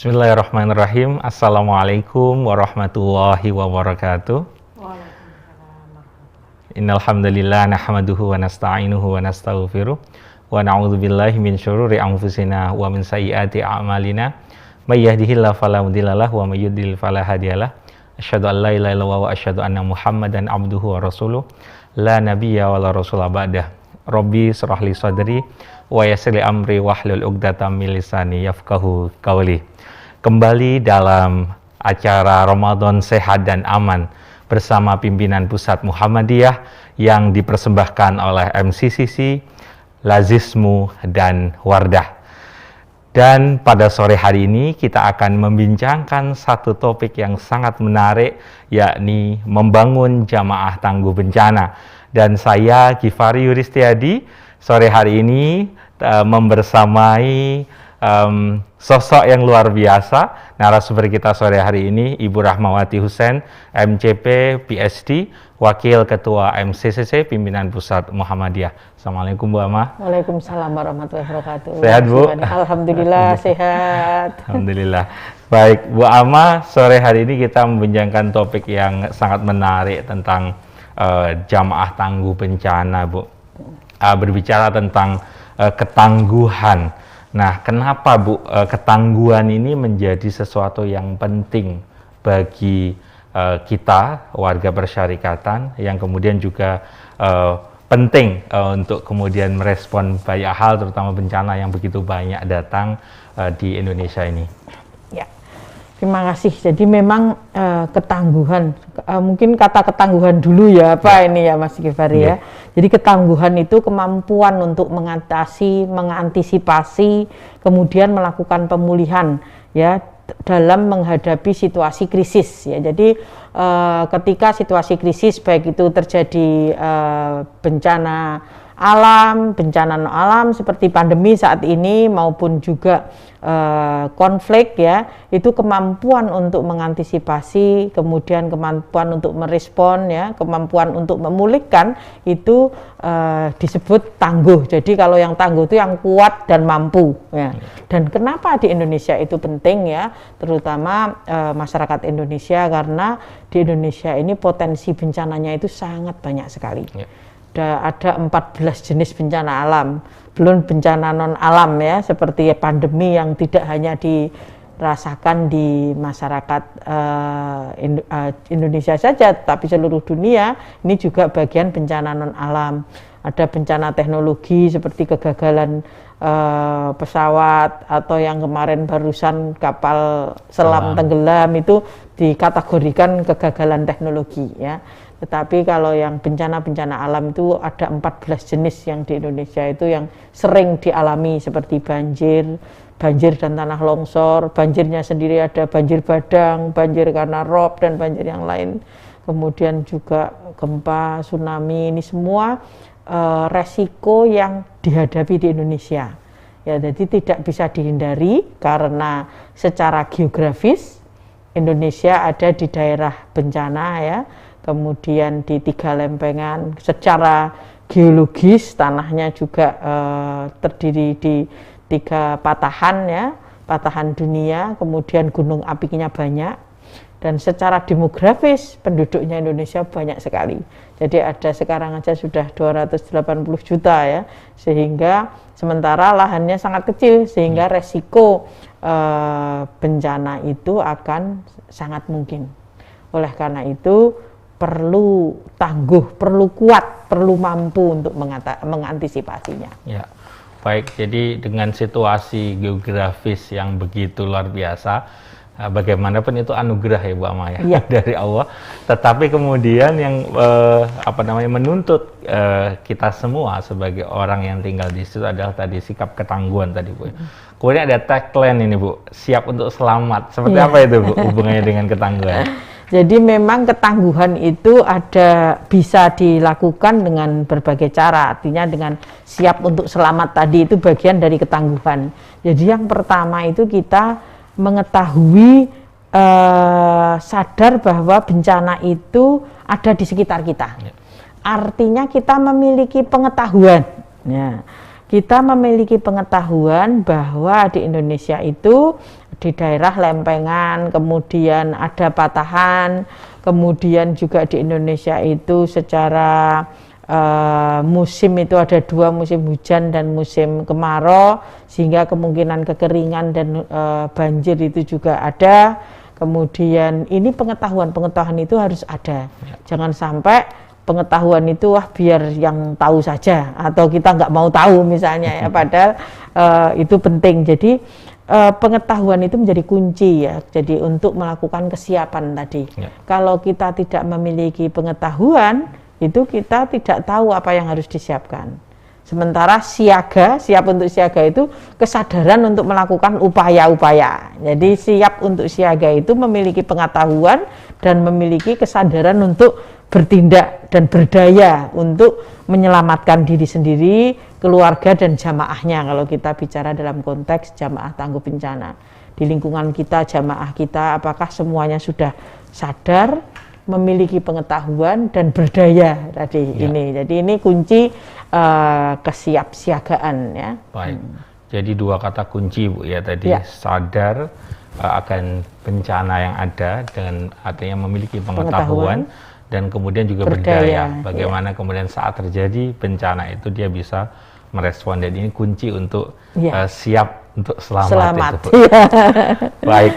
Bismillahirrahmanirrahim. Assalamualaikum warahmatullahi wabarakatuh. Innal hamdalillah nahmaduhu wa nasta'inuhu wa nastaghfiruh wa na'udzu billahi min syururi anfusina wa min sayyiati a'malina. May yahdihillahu fala mudhillalah wa may yudhlil fala hadiyalah. Asyhadu an la ilaha illallah wa asyhadu anna Muhammadan abduhu wa rasuluh. La nabiyya wa la rasula ba'dah. Rabbi shrah li sadri wa yassir li amri wahlul 'uqdatam min lisani yafqahu qawli. Kembali dalam acara Ramadan Sehat dan Aman bersama pimpinan Pusat Muhammadiyah yang dipersembahkan oleh MCCC, Lazismu, dan Wardah. Dan pada sore hari ini kita akan membincangkan satu topik yang sangat menarik, yakni membangun jamaah tangguh bencana. Dan saya, Gifari Yuristiadi, sore hari ini membersamai sosok yang luar biasa. Narasumber kita sore hari ini Ibu Rahmawati Hussein, MCP, PhD, Wakil Ketua MCCC, Pimpinan Pusat Muhammadiyah. Assalamualaikum Bu Ama. Waalaikumsalam warahmatullahi wabarakatuh. Sehat Bu? Alhamdulillah sehat. Alhamdulillah. Baik Bu Ama, sore hari ini kita membincangkan topik yang sangat menarik tentang jamaah tangguh bencana Bu. Berbicara tentang ketangguhan. Nah, kenapa Bu ketangguhan ini menjadi sesuatu yang penting bagi kita warga persyarikatan, yang kemudian juga penting untuk kemudian merespon banyak hal, terutama bencana yang begitu banyak datang di Indonesia ini. Ya, terima kasih. Jadi memang ketangguhan, mungkin kata ketangguhan dulu ya, ini ya Mas Gifari ya. Jadi ketangguhan itu kemampuan untuk mengatasi, mengantisipasi, kemudian melakukan pemulihan ya dalam menghadapi situasi krisis ya. Jadi ketika situasi krisis, baik itu terjadi bencana alam, bencana non alam seperti pandemi saat ini maupun juga konflik ya, itu kemampuan untuk mengantisipasi, kemudian kemampuan untuk merespon ya, kemampuan untuk memulihkan itu disebut tangguh. Jadi kalau yang tangguh itu yang kuat dan mampu ya. Dan kenapa di Indonesia itu penting ya, terutama masyarakat Indonesia, karena di Indonesia ini potensi bencananya itu sangat banyak sekali. Ada 14 jenis bencana alam, belum bencana non alam ya, seperti pandemi yang tidak hanya dirasakan di masyarakat Indonesia saja, tapi seluruh dunia. Ini juga bagian bencana non alam. Ada bencana teknologi seperti kegagalan pesawat, atau yang kemarin barusan kapal selam tenggelam, itu dikategorikan kegagalan teknologi ya. Tetapi kalau yang bencana-bencana alam itu ada 14 jenis yang di Indonesia itu yang sering dialami, seperti banjir dan tanah longsor. Banjirnya sendiri ada banjir bandang, banjir karena rob, dan banjir yang lain. Kemudian juga gempa, tsunami, ini semua resiko yang dihadapi di Indonesia. Ya, jadi tidak bisa dihindari karena secara geografis Indonesia ada di daerah bencana ya. Kemudian di 3 lempengan, secara geologis tanahnya juga terdiri di 3 patahan ya, patahan dunia, kemudian gunung apinya banyak, dan secara demografis penduduknya Indonesia banyak sekali. Jadi ada sekarang aja sudah 280 juta ya, sehingga sementara lahannya sangat kecil, sehingga resiko bencana itu akan sangat mungkin. Oleh karena itu perlu tangguh, perlu kuat, perlu mampu untuk mengantisipasinya. Ya, baik. Jadi dengan situasi geografis yang begitu luar biasa, bagaimanapun itu anugerah ya Bu Ama ya, dari Allah. Tetapi kemudian yang menuntut kita semua sebagai orang yang tinggal di situ adalah tadi sikap ketangguhan tadi Bu. Kemudian ada tagline ini Bu, siap untuk selamat. Seperti apa itu Bu hubungannya dengan ketangguhan? Jadi memang ketangguhan itu bisa dilakukan dengan berbagai cara, artinya dengan siap untuk selamat tadi itu bagian dari ketangguhan. Jadi yang pertama itu kita mengetahui, sadar bahwa bencana itu ada di sekitar kita. Artinya kita memiliki pengetahuan. Ya. Kita memiliki pengetahuan bahwa di Indonesia itu di daerah lempengan, kemudian ada patahan, kemudian juga di Indonesia itu secara musim itu ada 2, musim hujan dan musim kemarau, sehingga kemungkinan kekeringan dan banjir itu juga ada. Kemudian ini pengetahuan itu harus ada. Jangan sampai pengetahuan itu biar yang tahu saja atau kita nggak mau tahu misalnya ya, padahal itu penting. Jadi pengetahuan itu menjadi kunci ya. Jadi untuk melakukan kesiapan tadi. Kalau kita tidak memiliki pengetahuan, itu kita tidak tahu apa yang harus disiapkan. Sementara siap untuk siaga itu kesadaran untuk melakukan upaya-upaya. Jadi siap untuk siaga itu memiliki pengetahuan dan memiliki kesadaran untuk bertindak dan berdaya untuk menyelamatkan diri sendiri, keluarga dan jamaahnya. Kalau kita bicara dalam konteks jamaah tangguh bencana, di lingkungan kita, jamaah kita, apakah semuanya sudah sadar, memiliki pengetahuan dan berdaya tadi ini. Jadi ini kunci kesiapsiagaan ya. Baik. Jadi 2 kata kunci Bu ya tadi, sadar akan bencana yang ada dan artinya memiliki pengetahuan dan kemudian juga berdaya. Bagaimana kemudian saat terjadi bencana itu dia bisa merespon, dan ini kunci untuk siap untuk selamat. Itu, Bu. Baik.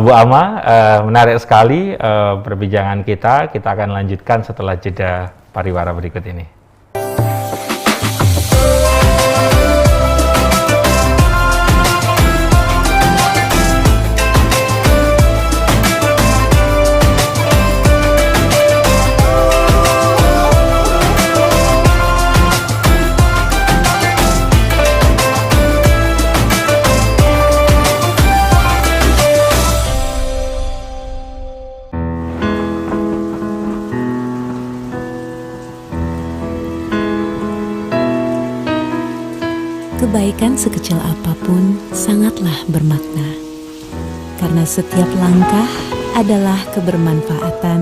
Bu Ama, menarik sekali perbincangan kita. Kita akan lanjutkan setelah jeda pariwara berikut ini. Kebaikan sekecil apapun sangatlah bermakna, karena setiap langkah adalah kebermanfaatan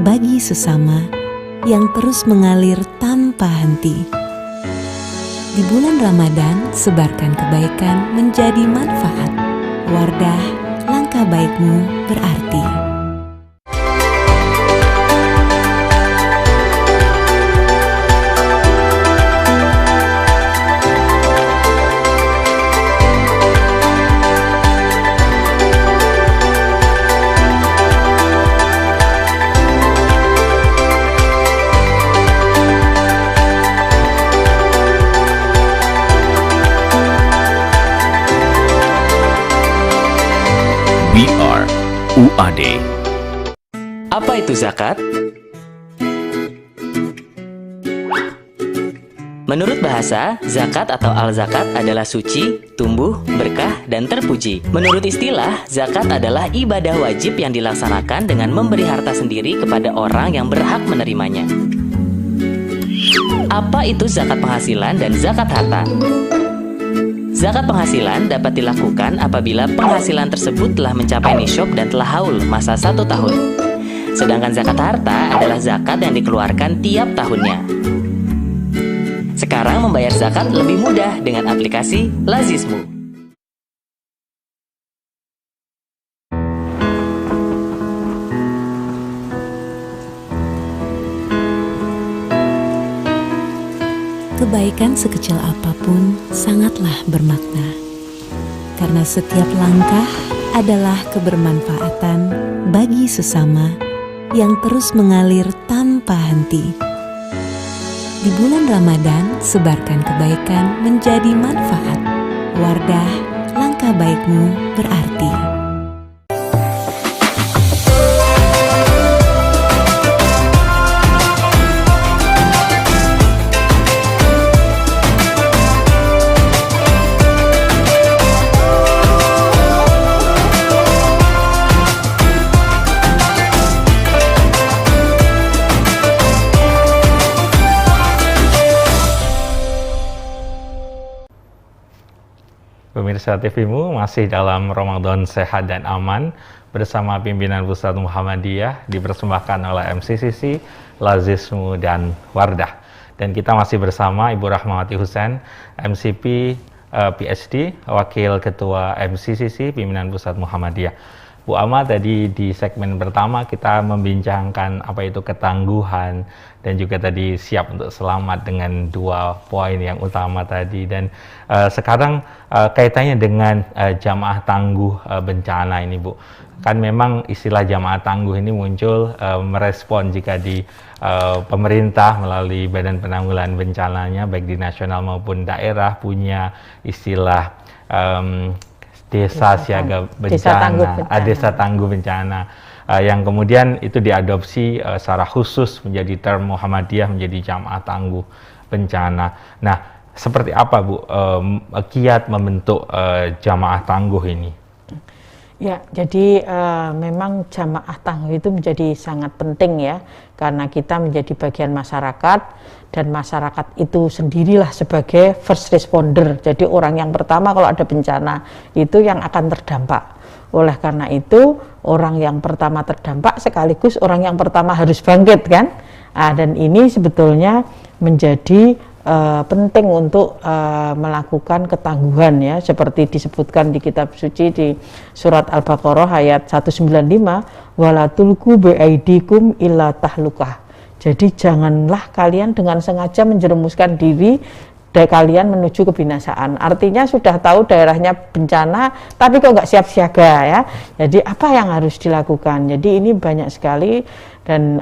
bagi sesama yang terus mengalir tanpa henti. Di bulan Ramadan, sebarkan kebaikan menjadi manfaat. Wardah, langkah baikmu berarti. UAD. Apa itu zakat? Menurut bahasa, zakat atau al-zakat adalah suci, tumbuh, berkah, dan terpuji. Menurut istilah, zakat adalah ibadah wajib yang dilaksanakan dengan memberi harta sendiri kepada orang yang berhak menerimanya. Apa itu zakat penghasilan dan zakat harta? Zakat penghasilan dapat dilakukan apabila penghasilan tersebut telah mencapai nisyab dan telah haul masa 1 tahun. Sedangkan zakat harta adalah zakat yang dikeluarkan tiap tahunnya. Sekarang membayar zakat lebih mudah dengan aplikasi Lazismu. Kebaikan sekecil apapun sangatlah bermakna, karena setiap langkah adalah kebermanfaatan bagi sesama yang terus mengalir tanpa henti. Di bulan Ramadan, sebarkan kebaikan menjadi manfaat. Wardah, langkah baikmu berarti. Pemirsa TVmu masih dalam Ramadan Sehat dan Aman bersama pimpinan Pusat Muhammadiyah, dipersembahkan oleh MCCC, Lazismu dan Wardah. Dan kita masih bersama Ibu Rahmawati Husain, MCP PhD, Wakil Ketua MCCC, Pimpinan Pusat Muhammadiyah. Bu Ama, tadi di segmen pertama kita membincangkan apa itu ketangguhan dan juga tadi siap untuk selamat dengan 2 poin yang utama tadi. Dan sekarang kaitannya dengan jamaah tangguh bencana ini, Bu. Kan memang istilah jamaah tangguh ini muncul merespon jika di pemerintah melalui Badan Penanggulangan Bencananya baik di nasional maupun daerah punya istilah desa siaga bencana, desa tangguh bencana, yang kemudian itu diadopsi secara khusus menjadi term Muhammadiyah menjadi jamaah tangguh bencana. Nah, seperti apa Bu kiat membentuk jamaah tangguh ini? Ya, jadi memang jamaah tangguh itu menjadi sangat penting ya, karena kita menjadi bagian masyarakat dan masyarakat itu sendirilah sebagai first responder. Jadi orang yang pertama kalau ada bencana itu yang akan terdampak. Oleh karena itu orang yang pertama terdampak sekaligus orang yang pertama harus bangkit kan. Dan ini sebetulnya menjadi penting untuk melakukan ketangguhan ya, seperti disebutkan di kitab suci di surat Al-Baqarah ayat 195, wala tulqu biaidikum illa tahlukah. Jadi janganlah kalian dengan sengaja menjerumuskan diri kalian menuju kebinasaan. Artinya sudah tahu daerahnya bencana tapi kok nggak siap siaga ya. Jadi apa yang harus dilakukan? Jadi ini banyak sekali dan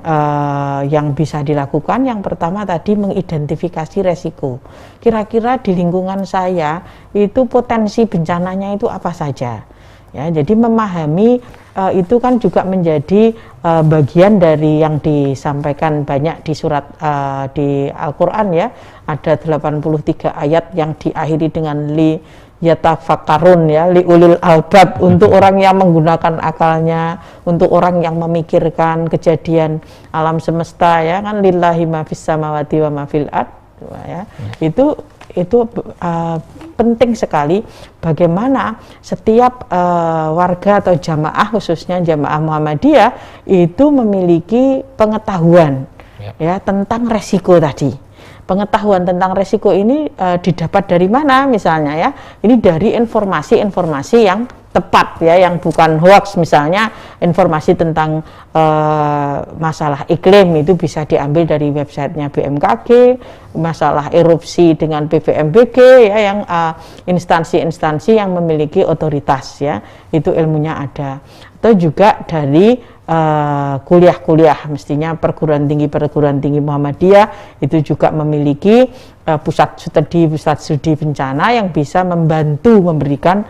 yang bisa dilakukan. Yang pertama tadi mengidentifikasi resiko. Kira-kira di lingkungan saya itu potensi bencananya itu apa saja. Ya, jadi memahami itu kan juga menjadi bagian dari yang disampaikan banyak di surat di Al-Quran ya. Ada 83 ayat yang diakhiri dengan li yatafakkarun ya, li ulil albab, untuk orang yang menggunakan akalnya, untuk orang yang memikirkan kejadian alam semesta ya kan, lillahi ma fis samawati wa ma fil ard ya. Itu penting sekali bagaimana setiap warga atau jamaah, khususnya jamaah Muhammadiyah itu memiliki pengetahuan ya tentang resiko tadi. Pengetahuan tentang resiko ini didapat dari mana misalnya ya? Ini dari informasi-informasi yang tepat ya, yang bukan hoax. Misalnya informasi tentang masalah iklim itu bisa diambil dari websitenya BMKG, masalah erupsi dengan PVMBG ya, yang instansi-instansi yang memiliki otoritas ya, itu ilmunya ada. Atau juga dari kuliah-kuliah, mestinya perguruan tinggi Muhammadiyah itu juga memiliki pusat studi bencana yang bisa membantu memberikan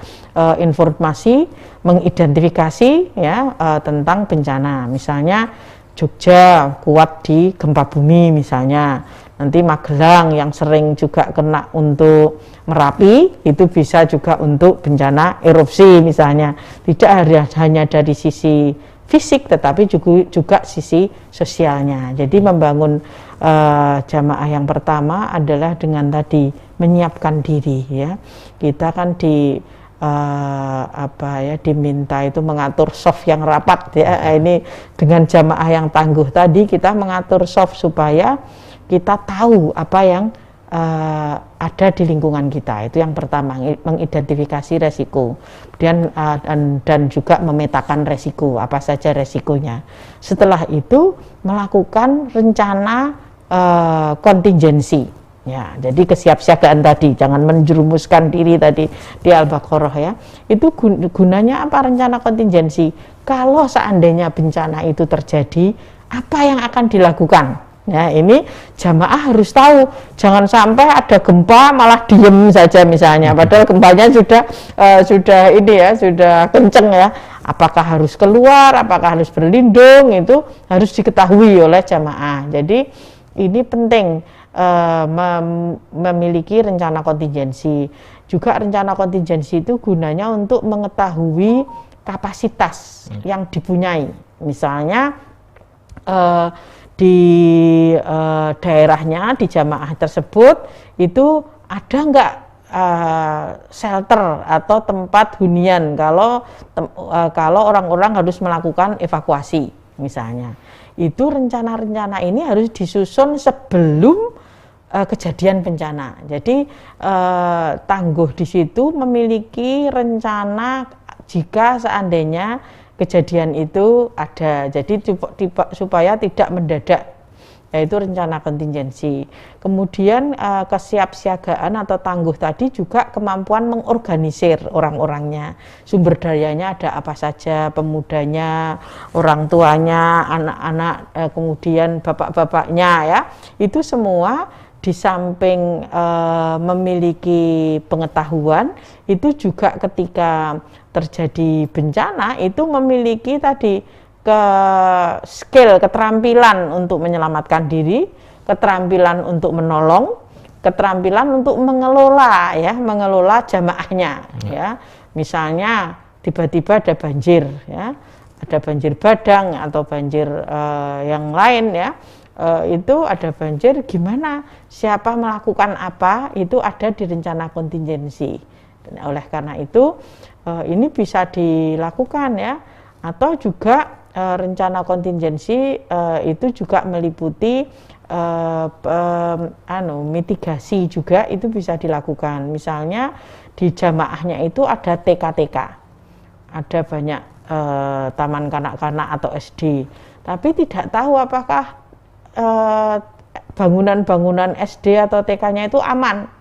informasi, mengidentifikasi ya tentang bencana. Misalnya Jogja kuat di gempa bumi misalnya, nanti Magelang yang sering juga kena untuk Merapi itu bisa juga untuk bencana erupsi misalnya. Tidak hanya dari sisi fisik tetapi juga sisi sosialnya. Jadi membangun jamaah yang pertama adalah dengan tadi menyiapkan diri ya. Kita kan diminta itu mengatur soft yang rapat ya. Ini dengan jamaah yang tangguh tadi kita mengatur soft supaya kita tahu apa yang ada di lingkungan kita. Itu yang pertama, mengidentifikasi resiko. Kemudian dan juga memetakan resiko, apa saja resikonya. Setelah itu melakukan rencana kontingensi. Ya, jadi kesiapsiagaan tadi, jangan menjerumuskan diri tadi di Al-Baqarah ya. Itu gunanya apa rencana kontingensi? Kalau seandainya bencana itu terjadi, apa yang akan dilakukan? Ya, ini jamaah harus tahu, jangan sampai ada gempa malah diem saja misalnya, padahal gempanya sudah kenceng ya. Apakah harus keluar, apakah harus berlindung, itu harus diketahui oleh jamaah. Jadi ini penting memiliki rencana kontingensi. Juga rencana kontingensi itu gunanya untuk mengetahui kapasitas yang dipunyai. Misalnya di daerahnya, di jamaah tersebut itu ada nggak shelter atau tempat hunian kalau orang-orang harus melakukan evakuasi misalnya. Itu rencana-rencana ini harus disusun sebelum kejadian bencana. Jadi tangguh di situ memiliki rencana jika seandainya kejadian itu ada. Jadi supaya tidak mendadak, yaitu rencana kontingensi. Kemudian kesiapsiagaan atau tangguh tadi juga kemampuan mengorganisir orang-orangnya, sumber dayanya ada apa saja, pemudanya, orang tuanya, anak-anak, kemudian bapak-bapaknya, ya, itu semua di samping memiliki pengetahuan, itu juga ketika terjadi bencana itu memiliki tadi skill, keterampilan untuk menyelamatkan diri, keterampilan untuk menolong, keterampilan untuk mengelola, ya, mengelola jamaahnya, ya. Misalnya tiba-tiba ada banjir, ya, ada banjir bandang atau banjir yang lain, ya, itu ada banjir, gimana, siapa melakukan apa, itu ada di rencana kontingensi. Dan oleh karena itu ini bisa dilakukan, ya, atau juga rencana kontingensi itu juga meliputi mitigasi juga, itu bisa dilakukan. Misalnya di jamaahnya itu ada TK-TK, ada banyak taman kanak-kanak atau SD, tapi tidak tahu apakah bangunan-bangunan SD atau TK-nya itu aman.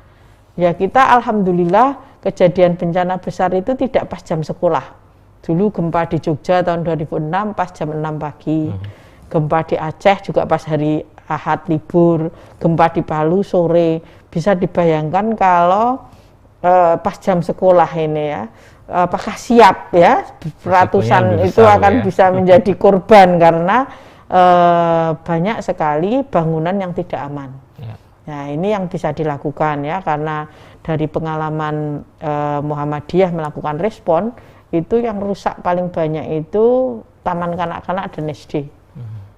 Ya, kita alhamdulillah kejadian bencana besar itu tidak pas jam sekolah. Dulu gempa di Jogja tahun 2006 pas jam 6 pagi. Gempa di Aceh juga pas hari Ahad libur. Gempa di Palu sore. Bisa dibayangkan kalau pas jam sekolah ini, ya, apakah siap, ya, ratusan itu akan, ya, bisa menjadi korban karena banyak sekali bangunan yang tidak aman. Ya. Nah, ini yang bisa dilakukan, ya, karena dari pengalaman Muhammadiyah melakukan respon, itu yang rusak paling banyak itu taman kanak-kanak dan SD,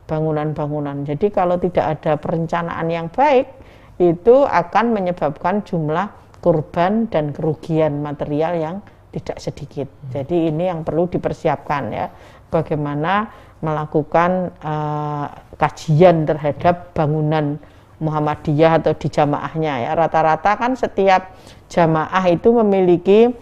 bangunan-bangunan. Jadi kalau tidak ada perencanaan yang baik, itu akan menyebabkan jumlah korban dan kerugian material yang tidak sedikit. Jadi ini yang perlu dipersiapkan, ya, bagaimana melakukan kajian terhadap bangunan Muhammadiyah atau di jamaahnya, ya. Rata-rata kan setiap jamaah itu memiliki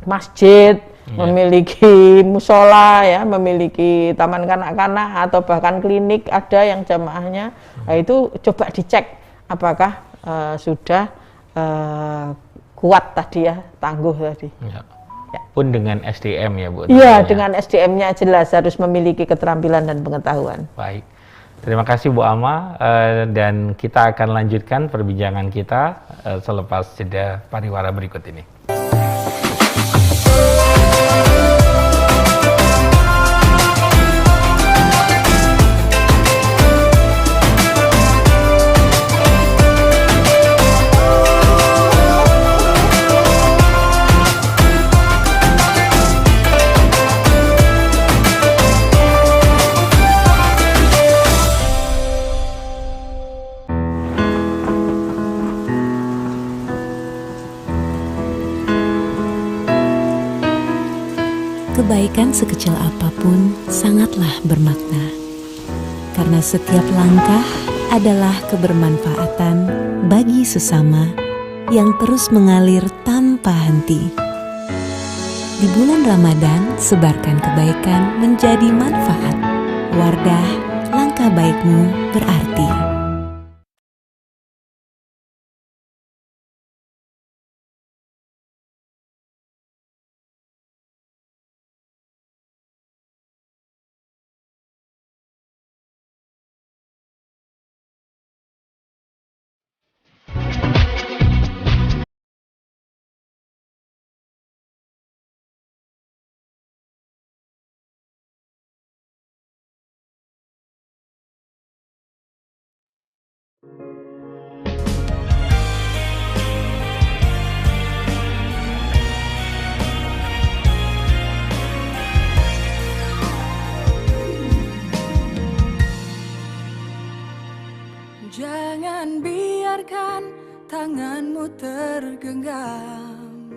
masjid, memiliki musola, ya, memiliki taman kanak-kanak atau bahkan klinik ada yang jamaahnya. Nah, itu coba dicek apakah sudah kuat tadi, ya, tangguh tadi. Ya. Ya. Pun dengan SDM, ya, Bu? Iya, dengan SDM-nya jelas harus memiliki keterampilan dan pengetahuan. Baik. Terima kasih Bu Ama, dan kita akan lanjutkan perbincangan kita selepas jeda pariwara berikut ini. Kebaikan sekecil apapun sangatlah bermakna, karena setiap langkah adalah kebermanfaatan bagi sesama yang terus mengalir tanpa henti. Di bulan Ramadan, sebarkan kebaikan menjadi manfaat. Wardah, langkah baikmu berarti. Jangan biarkan tanganmu tergenggam.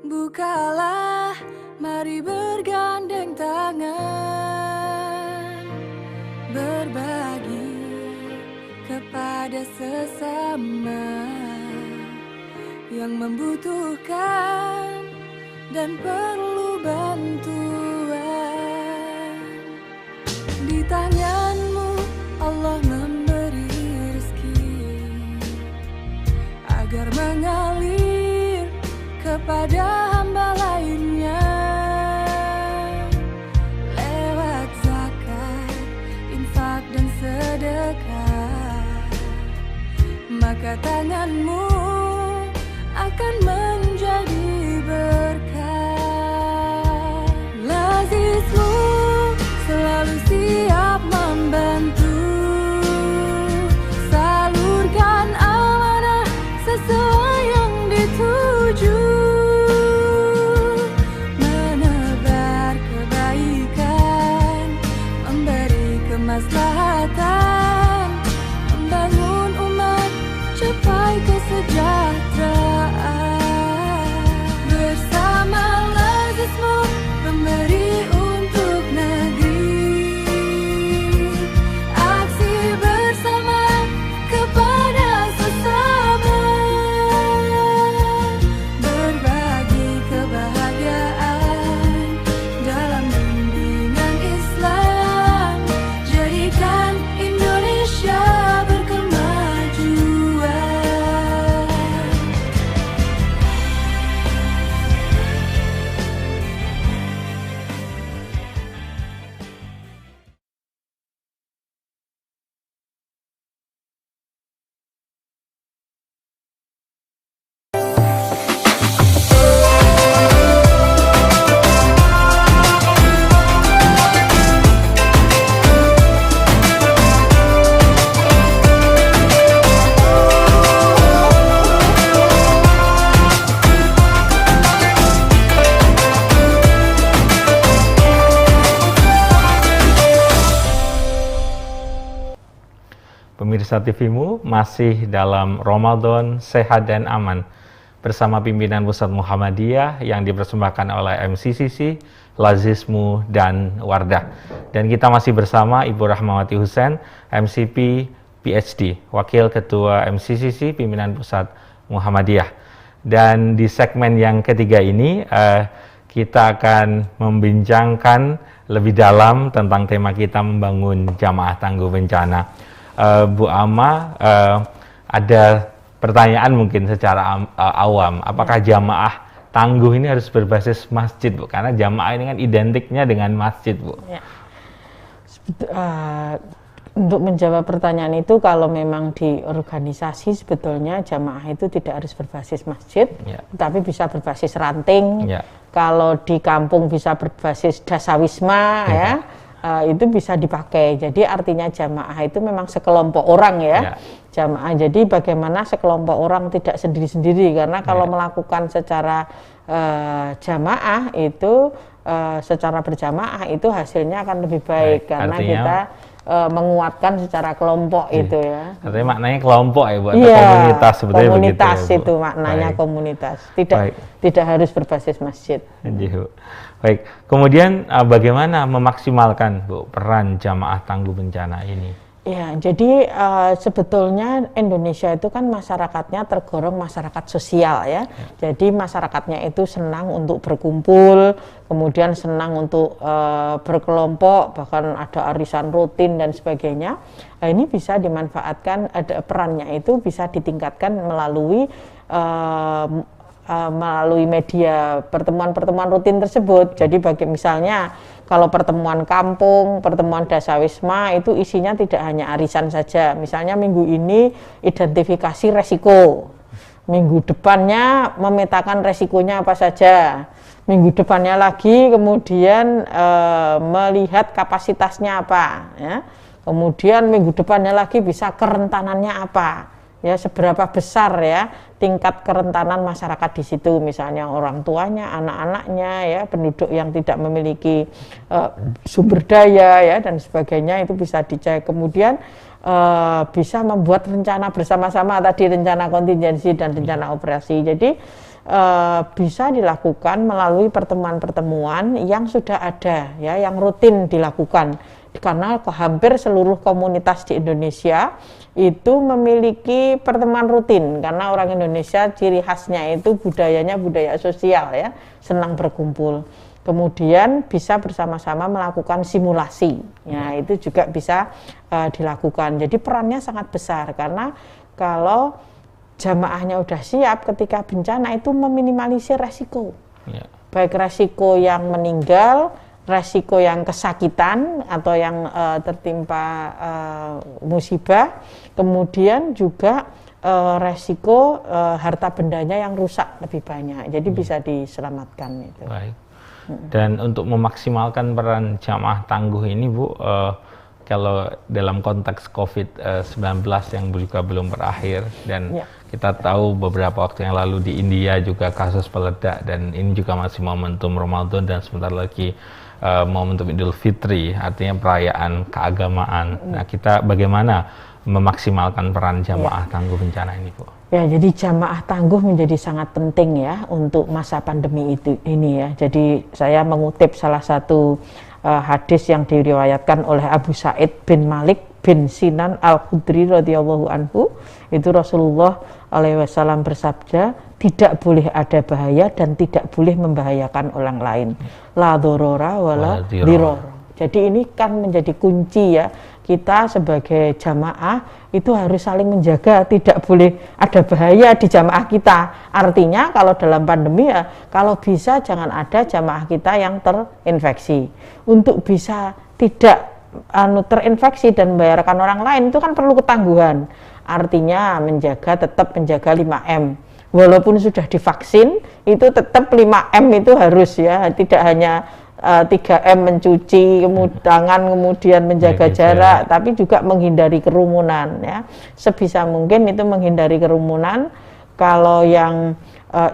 Bukalah, mari bergandeng tangan, berbagi kepada kepada sesama yang membutuhkan dan perlu bantuan. Di tanganmu Allah memberi rezeki agar mengalir kepada hamba lainnya lewat zakat, infak dan sedekah. Maka tanganmu akan menjadi berkah. Lazizmu selalu siap membantu, salurkan amanah sesuai yang dituju, menebar kebaikan, memberi kemaslahatan, membangun umat capai kesejahteraan. Bersama lazizmu memberi untuk negeri, aksi bersama kepada sesama, berbagi kebahagiaan dalam bimbingan Islam, jadikan Indonesia berkemajuan. Pemirsa TVmu masih dalam Ramadan Sehat dan Aman bersama pimpinan Pusat Muhammadiyah yang dipersembahkan oleh MCCC, Lazizmu, dan Wardah. Dan kita masih bersama Ibu Rahmawati Hussein, MCP, PhD, Wakil Ketua MCCC, pimpinan Pusat Muhammadiyah. Dan di segmen yang ketiga ini kita akan membincangkan lebih dalam tentang tema kita membangun jamaah tangguh bencana. Bu Ama, ada pertanyaan mungkin secara awam, apakah jamaah tangguh ini harus berbasis masjid, Bu? Karena jamaah ini kan identiknya dengan masjid, Bu. Ya. Untuk menjawab pertanyaan itu, kalau memang di organisasi sebetulnya jamaah itu tidak harus berbasis masjid, tapi bisa berbasis ranting. Kalau di kampung bisa berbasis dasawisma, itu bisa dipakai. Jadi artinya jamaah itu memang sekelompok orang jamaah. Jadi bagaimana sekelompok orang tidak sendiri-sendiri, karena kalau melakukan secara jamaah itu secara berjamaah itu hasilnya akan lebih baik, karena artinya, kita menguatkan secara kelompok itu ya. Artinya maknanya kelompok ya, Bu, atau komunitas sebetulnya komunitas begitu, ya, Bu? Itu maknanya komunitas. Tidak harus berbasis masjid. Baik. Kemudian bagaimana memaksimalkan, Bu, peran jamaah tangguh bencana ini? Ya, jadi sebetulnya Indonesia itu kan masyarakatnya tergolong masyarakat sosial ya. Jadi masyarakatnya itu senang untuk berkumpul, kemudian senang untuk berkelompok, bahkan ada arisan rutin dan sebagainya. Nah, ini bisa dimanfaatkan, ada perannya itu bisa ditingkatkan melalui media pertemuan-pertemuan rutin tersebut. Jadi misalnya kalau pertemuan kampung, pertemuan dasawisma itu isinya tidak hanya arisan saja. Misalnya minggu ini identifikasi resiko, minggu depannya memetakan resikonya apa saja, minggu depannya lagi kemudian melihat kapasitasnya apa, ya. Kemudian minggu depannya lagi bisa kerentanannya apa. Ya, seberapa besar ya tingkat kerentanan masyarakat di situ, misalnya orang tuanya, anak-anaknya, ya, penduduk yang tidak memiliki sumber daya ya dan sebagainya, itu bisa dicek. Kemudian bisa membuat rencana bersama-sama, tadi rencana kontingensi dan rencana operasi. Jadi bisa dilakukan melalui pertemuan-pertemuan yang sudah ada ya, yang rutin dilakukan karena hampir seluruh komunitas di Indonesia itu memiliki pertemuan rutin, karena orang Indonesia ciri khasnya itu budayanya budaya sosial ya, senang berkumpul. Kemudian bisa bersama-sama melakukan simulasi, ya itu juga bisa dilakukan. Jadi perannya sangat besar, karena kalau jamaahnya udah siap ketika bencana itu meminimalisir resiko, baik resiko yang meninggal, resiko yang kesakitan atau yang tertimpa musibah, kemudian juga resiko harta bendanya yang rusak lebih banyak, jadi bisa diselamatkan itu. Baik. Dan untuk memaksimalkan peran jamaah tangguh ini Bu, kalau dalam konteks COVID-19 yang juga belum berakhir, dan kita tahu beberapa waktu yang lalu di India juga kasus meledak, dan ini juga masih momentum Ramadan dan sebentar lagi momentum Idul Fitri, artinya perayaan keagamaan. Nah, kita bagaimana memaksimalkan peran jamaah tangguh bencana ini, Bu? Ya, jadi jamaah tangguh menjadi sangat penting ya untuk masa pandemi ini ya. Jadi saya mengutip salah satu hadis yang diriwayatkan oleh Abu Sa'id bin Malik bin Sinan Al-Khudri radhiyallahu anhu. Itu Rasulullah SAW bersabda, tidak boleh ada bahaya dan tidak boleh membahayakan orang lain. La dorora wala diror. Jadi ini kan menjadi kunci ya, kita sebagai jamaah itu harus saling menjaga, tidak boleh ada bahaya di jamaah kita. Artinya kalau dalam pandemi ya, kalau bisa jangan ada jamaah kita yang terinfeksi. Untuk bisa tidak terinfeksi dan membahayakan orang lain itu kan perlu ketangguhan. Artinya tetap menjaga 5M. Walaupun sudah divaksin, itu tetap 5M itu harus ya, tidak hanya 3M mencuci tangan, kemudian menjaga jarak, tapi juga menghindari kerumunan ya. Sebisa mungkin itu menghindari kerumunan. Kalau yang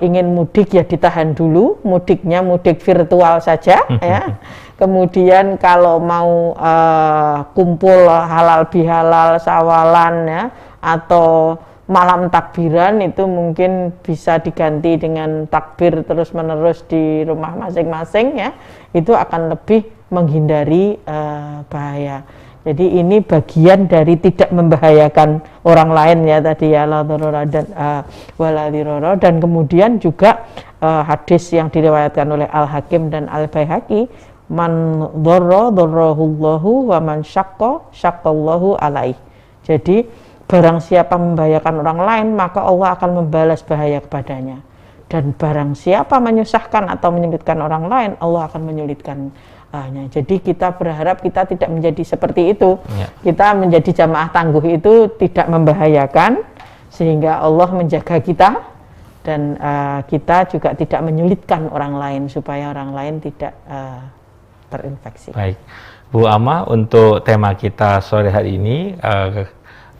ingin mudik ya ditahan dulu, mudiknya mudik virtual saja ya. Kemudian kalau mau kumpul halal bihalal sawalan ya, atau malam takbiran itu mungkin bisa diganti dengan takbir terus menerus di rumah masing-masing ya, itu akan lebih menghindari bahaya. Jadi ini bagian dari tidak membahayakan orang lain ya tadi ya, la darara dan wala dirara. Dan kemudian juga hadis yang diriwayatkan oleh Al-Hakim dan Al-Baihaqi, man dharra dharrahullahu wa man syaqqa syaqqallahu alaih. Jadi barang siapa membahayakan orang lain, maka Allah akan membalas bahaya kepadanya. Dan barang siapa menyusahkan atau menyulitkan orang lain, Allah akan menyulitkannya. Jadi kita berharap kita tidak menjadi seperti itu. Kita menjadi jamaah tangguh itu tidak membahayakan, sehingga Allah menjaga kita, dan kita juga tidak menyulitkan orang lain, supaya orang lain tidak terinfeksi. Baik, Bu Ama, untuk tema kita sore hari ini,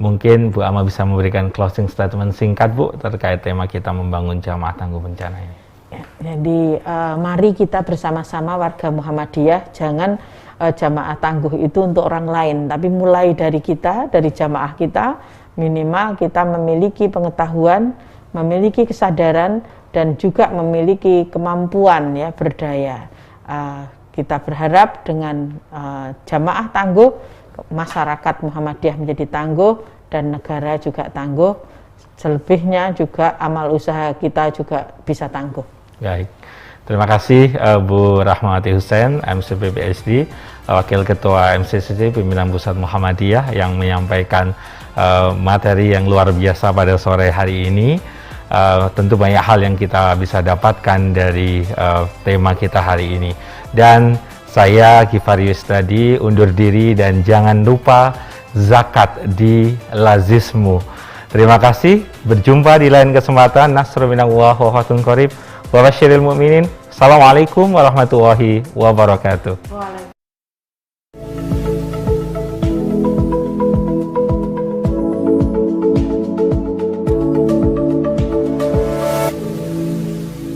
mungkin Bu Ama bisa memberikan closing statement singkat Bu terkait tema kita membangun jamaah tangguh bencana ini. Ya, jadi mari kita bersama-sama warga Muhammadiyah, jangan jamaah tangguh itu untuk orang lain, tapi mulai dari kita, dari jamaah kita, minimal kita memiliki pengetahuan, memiliki kesadaran, dan juga memiliki kemampuan ya, berdaya. Kita berharap dengan jamaah tangguh, masyarakat Muhammadiyah menjadi tangguh dan negara juga tangguh. Selebihnya juga amal usaha kita juga bisa tangguh. Baik, terima kasih Bu Rahmawati Hussein, MCP PhD, Wakil Ketua MCCC Pimpinan Pusat Muhammadiyah, yang menyampaikan materi yang luar biasa pada sore hari ini. Tentu banyak hal yang kita bisa dapatkan dari tema kita hari ini. Dan saya Gifarius tadi undur diri, dan jangan lupa zakat di lazismu. Terima kasih, berjumpa di lain kesempatan. Nasrun minallah wa fatun qarib wa basyiril mu'minin. Assalamualaikum warahmatullahi wabarakatuh.